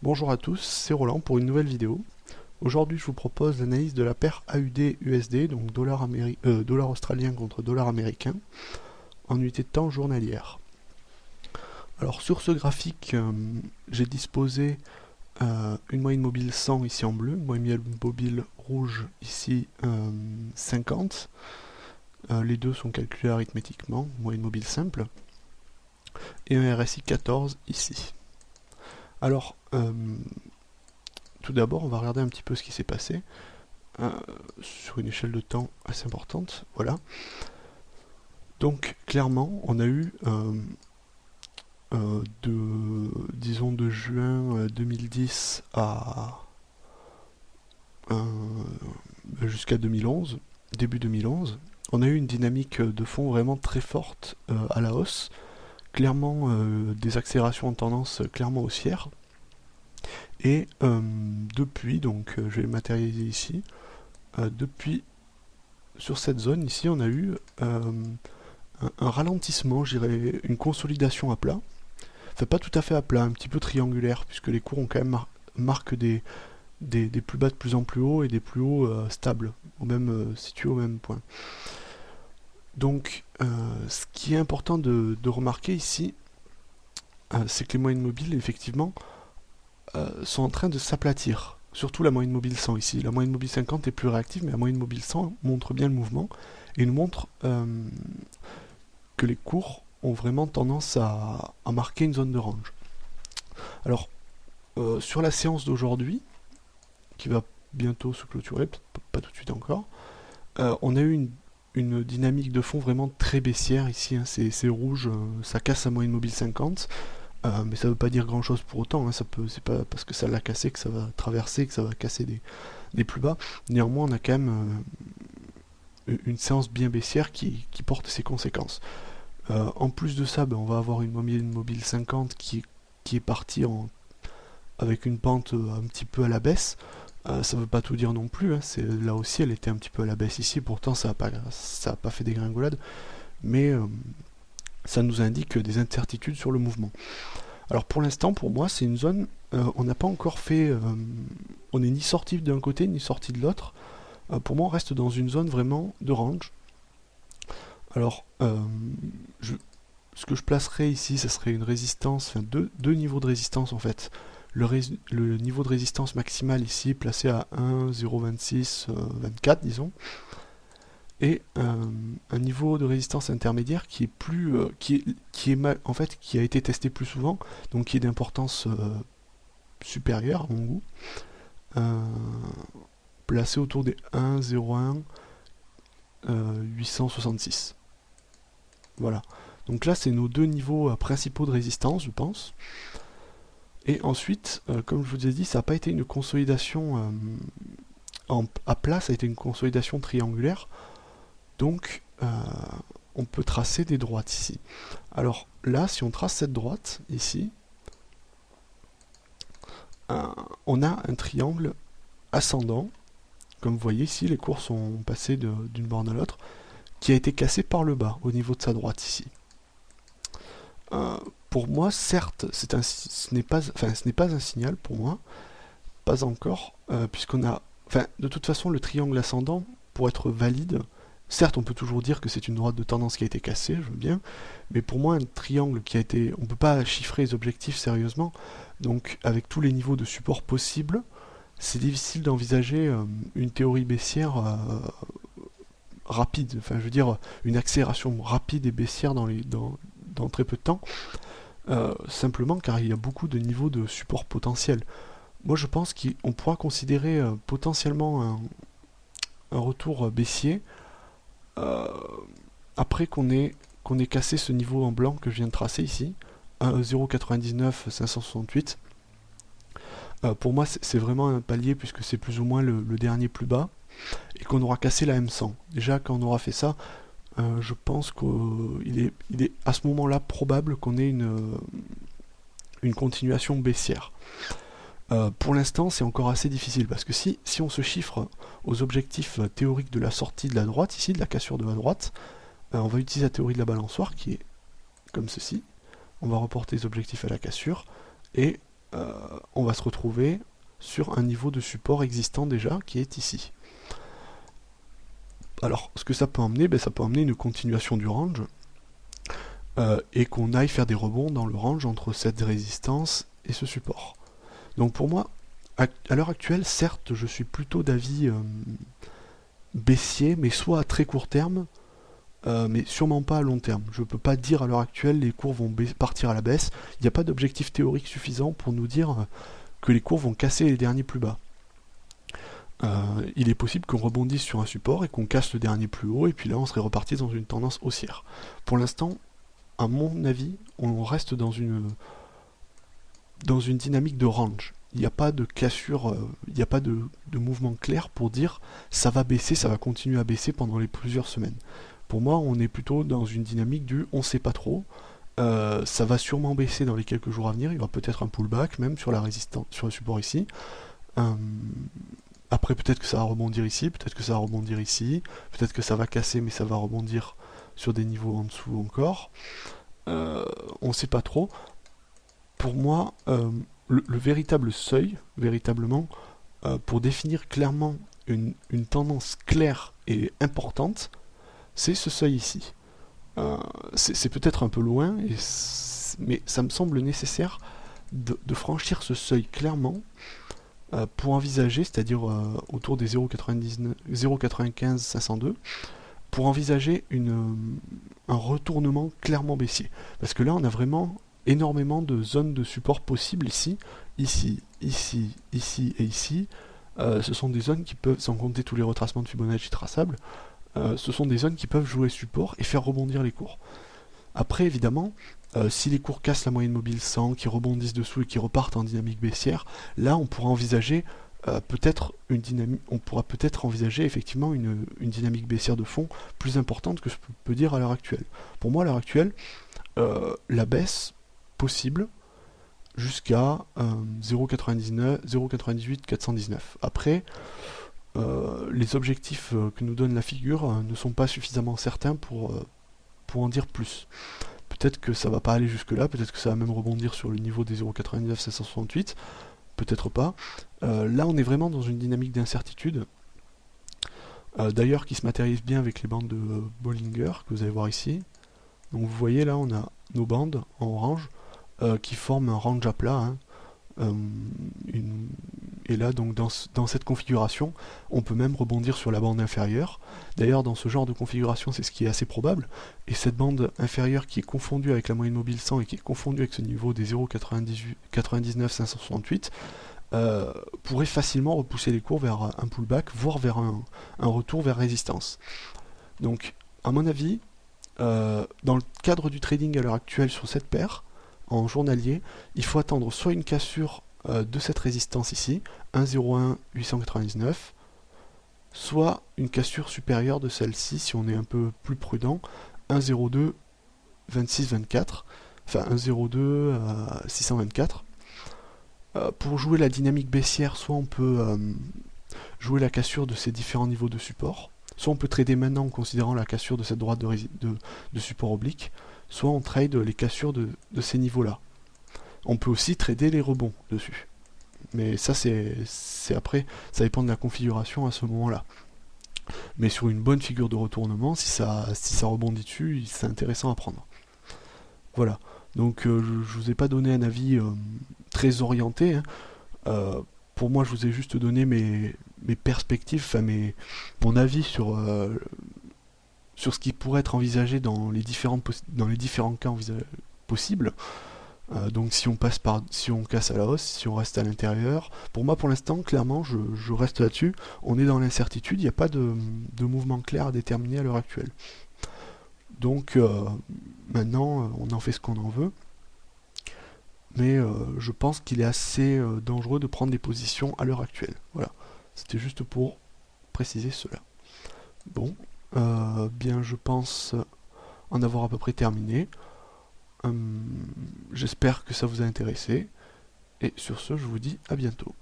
Bonjour à tous, c'est Roland pour une nouvelle vidéo. Aujourd'hui je vous propose l'analyse de la paire AUD-USD, donc dollar australien contre dollar américain, en unité de temps journalière. Alors sur ce graphique, j'ai disposé une moyenne mobile 100 ici en bleu, une moyenne mobile rouge ici 50. Les deux sont calculés arithmétiquement, moyenne mobile simple, et un RSI 14 ici. Alors, tout d'abord, on va regarder un petit peu ce qui s'est passé sur une échelle de temps assez importante. Voilà. Donc, clairement, on a eu disons de juin 2010 à jusqu'à 2011, début 2011, on a eu une dynamique de fond vraiment très forte à la hausse. Clairement, des accélérations en tendance clairement haussière. Et depuis, donc je vais matérialiser ici, depuis sur cette zone ici, on a eu un ralentissement, je dirais une consolidation à plat. Enfin, pas tout à fait à plat, un petit peu triangulaire, puisque les cours ont quand même marquent des plus bas de plus en plus haut et des plus hauts stables, situés au même point. Donc, ce qui est important de remarquer ici, c'est que les moyennes mobiles, effectivement, sont en train de s'aplatir. Surtout la moyenne mobile 100 ici. La moyenne mobile 50 est plus réactive, mais la moyenne mobile 100 montre bien le mouvement et nous montre que les cours ont vraiment tendance à marquer une zone de range. Alors, sur la séance d'aujourd'hui, qui va bientôt se clôturer, pas tout de suite encore, on a eu une dynamique de fond vraiment très baissière ici, hein, c'est rouge, ça casse la moyenne mobile 50, mais ça ne veut pas dire grand chose pour autant, hein, c'est pas parce que ça l'a cassé que ça va traverser, que ça va casser des plus bas. Néanmoins, on a quand même une séance bien baissière qui porte ses conséquences. En plus de ça, on va avoir une moyenne mobile 50 qui est partie avec une pente un petit peu à la baisse. Ça ne veut pas tout dire non plus, hein, là aussi elle était un petit peu à la baisse ici, pourtant ça n'a pas fait dégringolade, mais ça nous indique des incertitudes sur le mouvement. Alors pour l'instant, pour moi, c'est une zone, on n'a pas encore fait, on n'est ni sorti d'un côté ni sorti de l'autre. Pour moi, on reste dans une zone vraiment de range. Alors, ce que je placerai ici, ce serait une résistance, enfin deux niveaux de résistance en fait. Le niveau de résistance maximal ici placé à 1,02624 disons, et un niveau de résistance intermédiaire qui est plus en fait qui a été testé plus souvent, donc qui est d'importance supérieure à mon goût, placé autour des 1,01 866. Voilà. Donc là, c'est nos deux niveaux principaux de résistance, je pense. Et ensuite, comme je vous ai dit, ça n'a pas été une consolidation à plat, ça a été une consolidation triangulaire. Donc, on peut tracer des droites ici. Alors là, si on trace cette droite, ici, on a un triangle ascendant. Comme vous voyez ici, les cours sont passés d'une borne à l'autre, qui a été cassé par le bas, au niveau de sa droite ici. Pour moi, certes, ce n'est pas un signal pour moi, pas encore, puisqu'on a... Enfin, de toute façon, le triangle ascendant, pour être valide, certes, on peut toujours dire que c'est une droite de tendance qui a été cassée, je veux bien, mais pour moi, un triangle qui a été... On ne peut pas chiffrer les objectifs sérieusement, donc avec tous les niveaux de support possibles, c'est difficile d'envisager une théorie baissière rapide, enfin je veux dire une accélération rapide et baissière dans très peu de temps, simplement car il y a beaucoup de niveaux de support potentiel. Moi je pense qu'on pourra considérer potentiellement un retour baissier après qu'on ait cassé ce niveau en blanc que je viens de tracer ici, 0,99 568. Pour moi c'est vraiment un palier puisque c'est plus ou moins le dernier plus bas et qu'on aura cassé la M100. Déjà quand on aura fait ça, je pense qu'il est à ce moment-là probable qu'on ait une continuation baissière. Pour l'instant, c'est encore assez difficile parce que si on se chiffre aux objectifs théoriques de la sortie de la droite, ici, de la cassure de la droite, on va utiliser la théorie de la balançoire qui est comme ceci. On va reporter les objectifs à la cassure et on va se retrouver sur un niveau de support existant déjà qui est ici. Alors, ce que ça peut emmener, ben, ça peut emmener une continuation du range et qu'on aille faire des rebonds dans le range entre cette résistance et ce support. Donc pour moi, à l'heure actuelle, certes, je suis plutôt d'avis baissier, mais soit à très court terme, mais sûrement pas à long terme. Je ne peux pas dire à l'heure actuelle les cours vont partir à la baisse. Il n'y a pas d'objectif théorique suffisant pour nous dire que les cours vont casser les derniers plus bas. Il est possible qu'on rebondisse sur un support et qu'on casse le dernier plus haut, et puis là on serait reparti dans une tendance haussière. Pour l'instant, à mon avis, on reste dans une dynamique de range. Il n'y a pas de cassure, il n'y a pas de mouvement clair pour dire ça va baisser, ça va continuer à baisser pendant les plusieurs semaines. Pour moi, on est plutôt dans une dynamique du on sait pas trop. Ça va sûrement baisser dans les quelques jours à venir. Il y aura peut-être un pullback même sur la résistance, sur le support ici. Après, peut-être que ça va rebondir ici, peut-être que ça va rebondir ici, peut-être que ça va casser, mais ça va rebondir sur des niveaux en dessous encore. On sait pas trop. Pour moi, le véritable seuil, véritablement, pour définir clairement une tendance claire et importante, c'est ce seuil ici. C'est peut-être un peu loin, mais ça me semble nécessaire de franchir ce seuil clairement pour envisager, c'est-à-dire autour des 0,95 502, pour envisager un retournement clairement baissier. Parce que là, on a vraiment énormément de zones de support possibles ici, ici, ici, ici et ici. Ce sont des zones qui peuvent, sans compter tous les retracements de Fibonacci traçables, ce sont des zones qui peuvent jouer support et faire rebondir les cours. Après, évidemment, si les cours cassent la moyenne mobile 100, qui rebondissent dessous et qui repartent en dynamique baissière, là on pourra envisager peut-être une dynamique, on pourra peut-être envisager effectivement une dynamique baissière de fond plus importante que ce que je peux dire à l'heure actuelle. Pour moi, à l'heure actuelle, la baisse possible jusqu'à 0,99, 0,98, 419. Après, les objectifs que nous donne la figure ne sont pas suffisamment certains pour en dire plus. Peut-être que ça va pas aller jusque là, peut-être que ça va même rebondir sur le niveau des 0,99 568, peut-être pas. Là on est vraiment dans une dynamique d'incertitude, d'ailleurs qui se matérialise bien avec les bandes de Bollinger que vous allez voir ici. Donc vous voyez là on a nos bandes en orange qui forment un range à plat, hein. Et là donc dans cette configuration on peut même rebondir sur la bande inférieure. D'ailleurs dans ce genre de configuration c'est ce qui est assez probable, et cette bande inférieure qui est confondue avec la moyenne mobile 100 et qui est confondue avec ce niveau des 0,99 568 pourrait facilement repousser les cours vers un pullback, voire vers un retour vers résistance. Donc à mon avis, dans le cadre du trading à l'heure actuelle sur cette paire en journalier, il faut attendre soit une cassure de cette résistance ici, 1,01 899, soit une cassure supérieure de celle-ci si on est un peu plus prudent, 1,02 26 24, enfin 1,02 624. Pour jouer la dynamique baissière, soit on peut jouer la cassure de ces différents niveaux de support, soit on peut trader maintenant en considérant la cassure de cette droite de support oblique, soit on trade les cassures de ces niveaux-là. On peut aussi trader les rebonds dessus. Mais ça, c'est après, ça dépend de la configuration à ce moment-là. Mais sur une bonne figure de retournement, si ça rebondit dessus, c'est intéressant à prendre. Voilà. Donc, je vous ai pas donné un avis très orienté, hein. Pour moi, je vous ai juste donné mes perspectives, enfin mon avis sur ce qui pourrait être envisagé dans les différents cas possibles. Donc si on casse à la hausse, si on reste à l'intérieur, pour moi pour l'instant clairement je reste là-dessus, on est dans l'incertitude, il n'y a pas de mouvement clair à déterminer à l'heure actuelle. Donc maintenant on en fait ce qu'on en veut, mais je pense qu'il est assez dangereux de prendre des positions à l'heure actuelle. Voilà, c'était juste pour préciser cela. Bon, bien je pense en avoir à peu près terminé. J'espère que ça vous a intéressé, et sur ce je vous dis à bientôt.